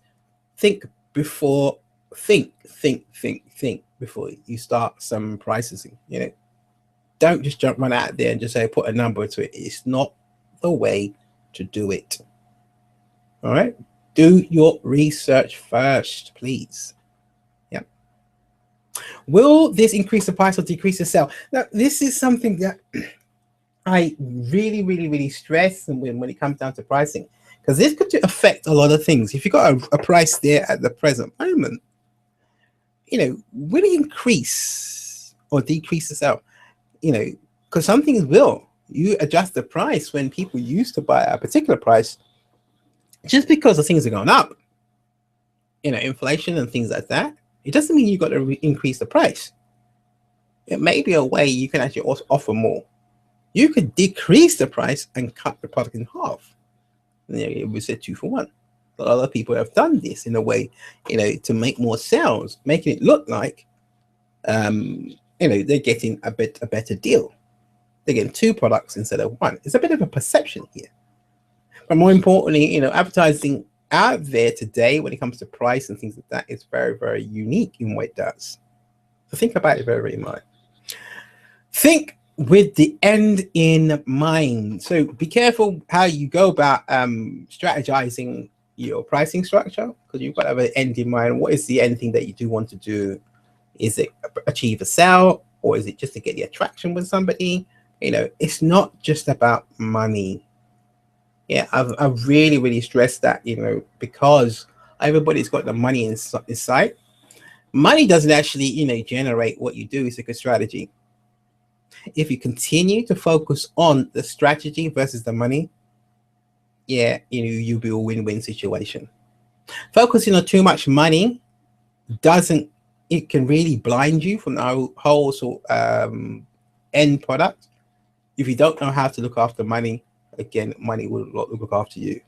Speaker 1: Think before you start some pricing. You know, don't just run out there and just say put a number to it. It's not the way to do it. All right, do your research first, please. Yeah. Will this increase the price or decrease the sale? Now, this is something that I really stress when it comes down to pricing, because this could affect a lot of things. If you've got a price there at the present moment, you know, will it increase or decrease the sale? You know, because some things will. You adjust the price when people used to buy a particular price just because the things are going up. You know, inflation and things like that. It doesn't mean you've got to increase the price. It may be a way you can actually also offer more. You could decrease the price and cut the product in half. And it was a 2 for 1. A lot of people have done this in a way, you know, to make more sales, making it look like, you know, they're getting a better deal. They're getting 2 products instead of 1. It's a bit of a perception here. But more importantly, you know, advertising out there today when it comes to price and things like that is very unique in what it does. So think about it very much. Think with the end in mind. So be careful how you go about strategizing your pricing structure, because you've got to have an end in mind. What is the end thing that you do want to do? Is it achieve a sale, or is it just to get the attraction with somebody? You know, it's not just about money. Yeah, I've really stressed that, you know, because everybody's got the money in sight. Money doesn't actually, you know, generate what you do. It's a good strategy. If you continue to focus on the strategy versus the money, yeah, you know, you'll be a win-win situation. Focusing on too much money it can really blind you from the whole sort end product. If you don't know how to look after money, again, money will not look after you.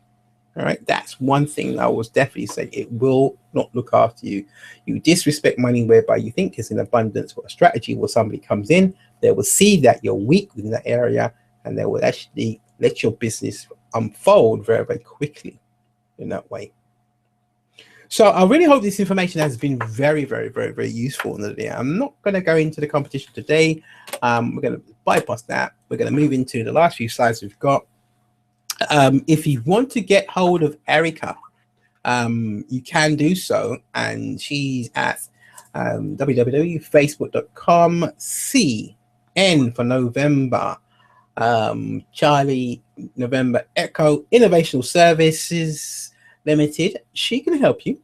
Speaker 1: All right, that's one thing I was definitely saying. It will not look after you. You disrespect money whereby you think it's in abundance, or a strategy where somebody comes in, they will see that you're weak within that area, and they will actually let your business unfold very quickly in that way. So I really hope this information has been very useful. I'm not going to go into the competition today. We're going to bypass that. We're going to move into the last few slides we've got. If you want to get hold of Erica, you can do so, and she's at www.facebook.com CN for November, Charlie November Echo Innovational Services Limited. She can help you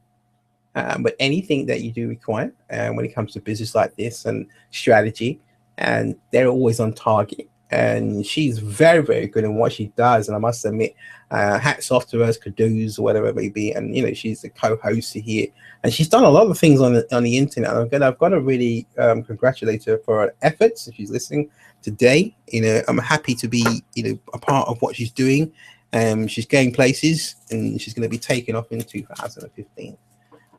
Speaker 1: with anything that you do require when it comes to business like this and strategy, and they're always on target. And she's very good in what she does, and I must admit, hats off to her, kudos, or whatever it may be. And you know, she's the co-host here, and she's done a lot of things on the internet. I've got to really congratulate her for her efforts. If she's listening today, you know, I'm happy to be, you know, a part of what she's doing. She's going places, and she's going to be taking off in 2015.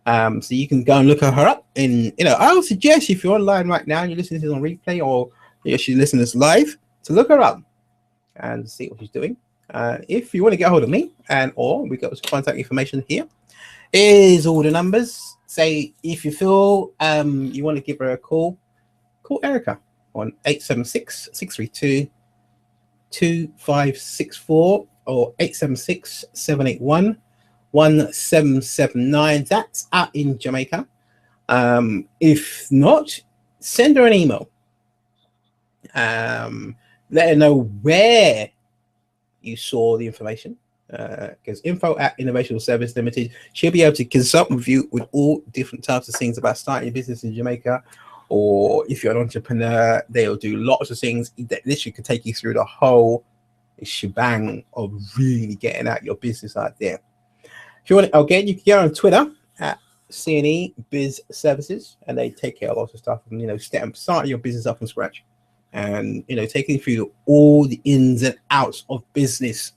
Speaker 1: So you can go and look her up. And you know, I would suggest, if you're online right now and you're listening to this on replay, or she's listening to this live, to look her up and see what she's doing. If you want to get a hold of me, or we got contact information here, is all the numbers. Say if you feel you want to give her a call Erica on 876-632-2564 or 876-781-1779. That's out in Jamaica. If not, send her an email. Let her know where you saw the information, because info@Innovational Service Limited, she'll be able to consult with you with all different types of things about starting a business in Jamaica. Or if you're an entrepreneur, they'll do lots of things that literally could take you through the whole shebang of really getting out your business out there. If you want, again, you can go on Twitter at CNE Biz Services, and they take care of lots of stuff, and starting your business up from scratch, and taking you through all the ins and outs of business,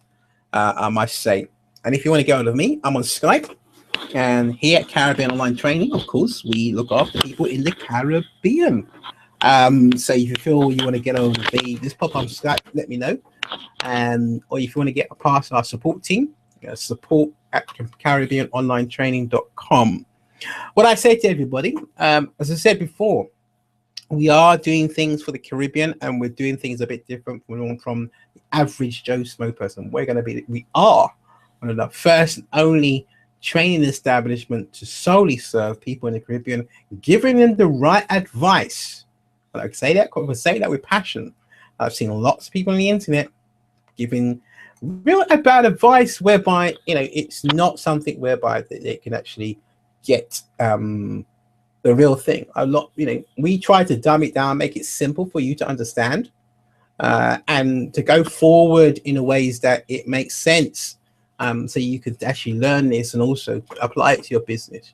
Speaker 1: I must say. And if you want to get hold of me, I'm on Skype, and here at Caribbean Online Training, of course, we look after people in the Caribbean. So if you feel you want to get hold of me, just pop on Skype, let me know. Or if you want to get past our support team, support at caribbeanonlinetraining.com. What I say to everybody, as I said before, we are doing things for the Caribbean, and we're doing things a bit different from the average Joe Smo person. We are one of the first and only training establishment to solely serve people in the Caribbean, giving them the right advice. I say that with passion. I've seen lots of people on the internet giving real bad advice, whereby it's not something whereby they can actually get the real thing. We try to dumb it down, make it simple for you to understand, and to go forward in a ways that it makes sense, so you could actually learn this and also apply it to your business.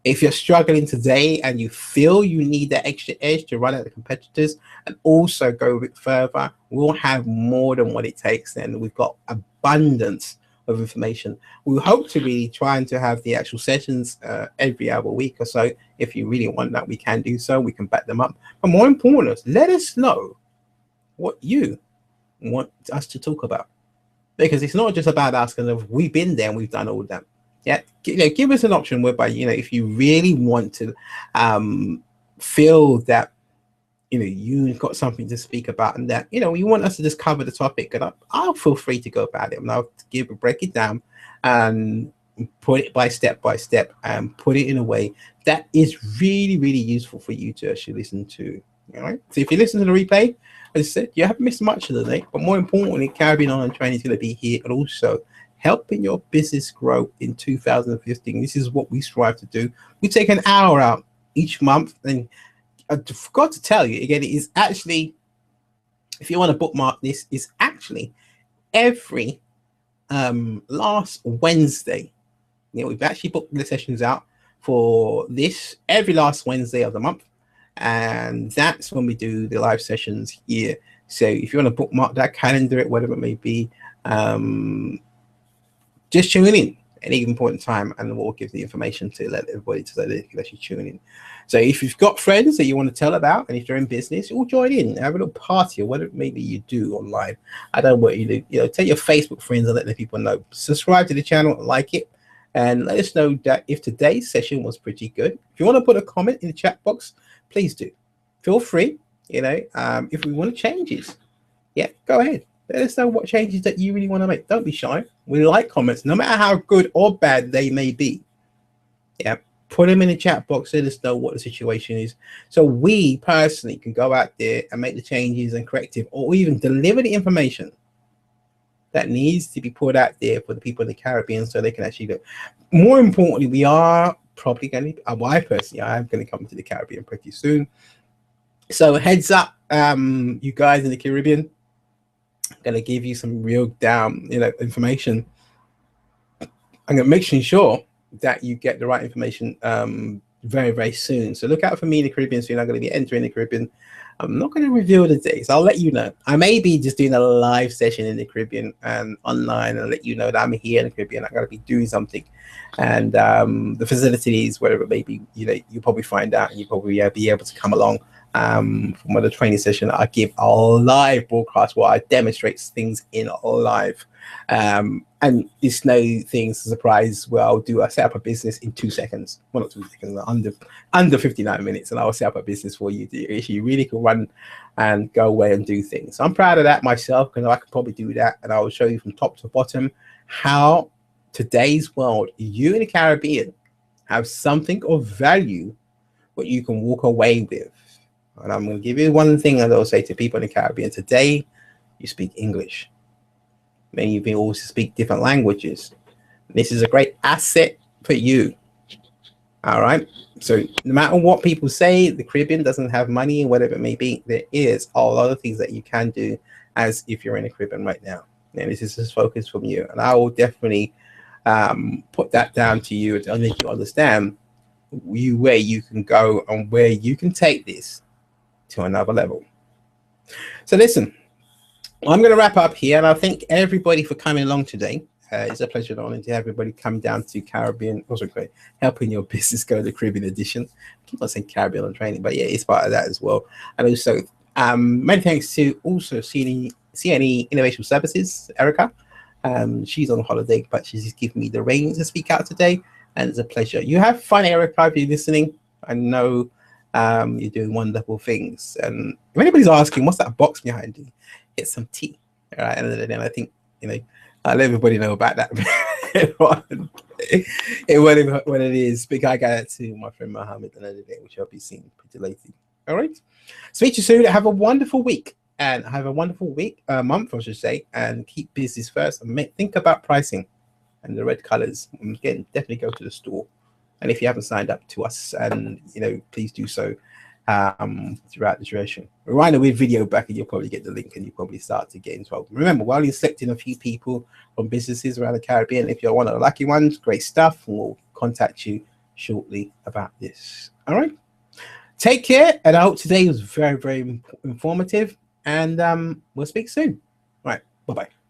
Speaker 1: If you're struggling today and you feel you need that extra edge to run out the competitors and also go a bit further, we'll have more than what it takes. Then we've got abundance of information. We hope to be trying to have the actual sessions every other week or so. If you really want that, we can do so. We can back them up. But more important, let us know what you want us to talk about, because it's not just about us, because we've been there and we've done all that. Yeah, give us an option whereby if you really want to feel that you've got something to speak about, and that you want us to just cover the topic, and I'll feel free to go about it, and I'll break it down and put it by step and put it in a way that is really, really useful for you to actually listen to. All right. So if you listen to the replay, as I said, you haven't missed much of the day. But more importantly, Caribbean Online Training is going to be here and also helping your business grow in 2015. This is what we strive to do. We take an hour out each month, and I forgot to tell you again, it is actually, if you want to bookmark this, is actually every last Wednesday. We've actually booked the sessions out for this every last Wednesday of the month, and that's when we do the live sessions here. So if you want to bookmark that, calendar it, whatever it may be, just tune in at any given point in time, and we'll give the information to let everybody so that they can actually tune in. So if you've got friends that you want to tell about, and if you're in business, you'll join in, have a little party or whatever maybe you do online. I don't know what you do. Tell your Facebook friends and let the people know. Subscribe to the channel, like it, and let us know that if today's session was pretty good. If you want to put a comment in the chat box, please do. Feel free. If we want to changes, go ahead. Let us know what changes that you really want to make. Don't be shy. We like comments, no matter how good or bad they may be. Put them in the chat box. Let us know what the situation is, so we personally can go out there and make the changes and corrective, or even deliver the information that needs to be put out there for the people in the Caribbean, so they can actually do. More importantly, we are probably going to, I personally, I am going to come to the Caribbean pretty soon. So heads up, you guys in the Caribbean, I'm going to give you some real down, information. I'm going to make sure that you get the right information very, very soon. So look out for me in the Caribbean soon. I'm going to be entering the Caribbean. I'm not going to reveal the dates. I'll let you know. I may be just doing a live session in the Caribbean and online, and let you know that I'm here in the Caribbean. I'm going to be doing something, and the facilities, whatever it may be, you'll probably find out, and you'll probably be able to come along from one of the training session. I give a live broadcast where I demonstrate things in live, and it's no things to surprise where I set up a business in 2 seconds, well, not 2 seconds, under 59 minutes, and I'll set up a business for you to actually really can run and go away and do things. So I'm proud of that myself, because I can probably do that, and I will show you from top to bottom how today's world, you in the Caribbean, have something of value what you can walk away with. And I'm going to give you one thing that I'll say to people in the Caribbean today: you speak English. Many of you also speak different languages. This is a great asset for you. All right. So no matter what people say, the Caribbean doesn't have money, whatever it may be, there is a lot of things that you can do as if you're in the Caribbean right now. And this is just focus from you. And I will definitely put that down to you to make you understand where you can go and where you can take this to another level. So listen, I'm going to wrap up here, and I thank everybody for coming along today. It's a pleasure and honor to have everybody come down to Caribbean, also great, helping your business go to the Caribbean edition. I keep on saying Caribbean on training, but yeah, it's part of that as well. And also, many thanks to also CNE Innovation Services, Erica. She's on holiday, but she's just given me the reins to speak out today, and it's a pleasure. You have fun, Erica, if you're listening. I know you're doing wonderful things. And if anybody's asking, what's that box behind you? It's some tea. All right, and then I think, I'll let everybody know about that. What it is. Big I got it to my friend Mohammed another day, which I'll be seeing pretty lately. All right. Speak to you soon. Have a wonderful week. And have a wonderful week, month, I should say, and keep business first and think about pricing and the red colors. And again, definitely go to the store. And if you haven't signed up to us, and please do so throughout the duration. Rewind with video back, and you'll probably get the link, and you probably start to get involved. Remember, while you're selecting a few people from businesses around the Caribbean, if you're one of the lucky ones, great stuff, and we'll contact you shortly about this. All right. Take care, and I hope today was very, very informative. And we'll speak soon. All right. Bye-bye.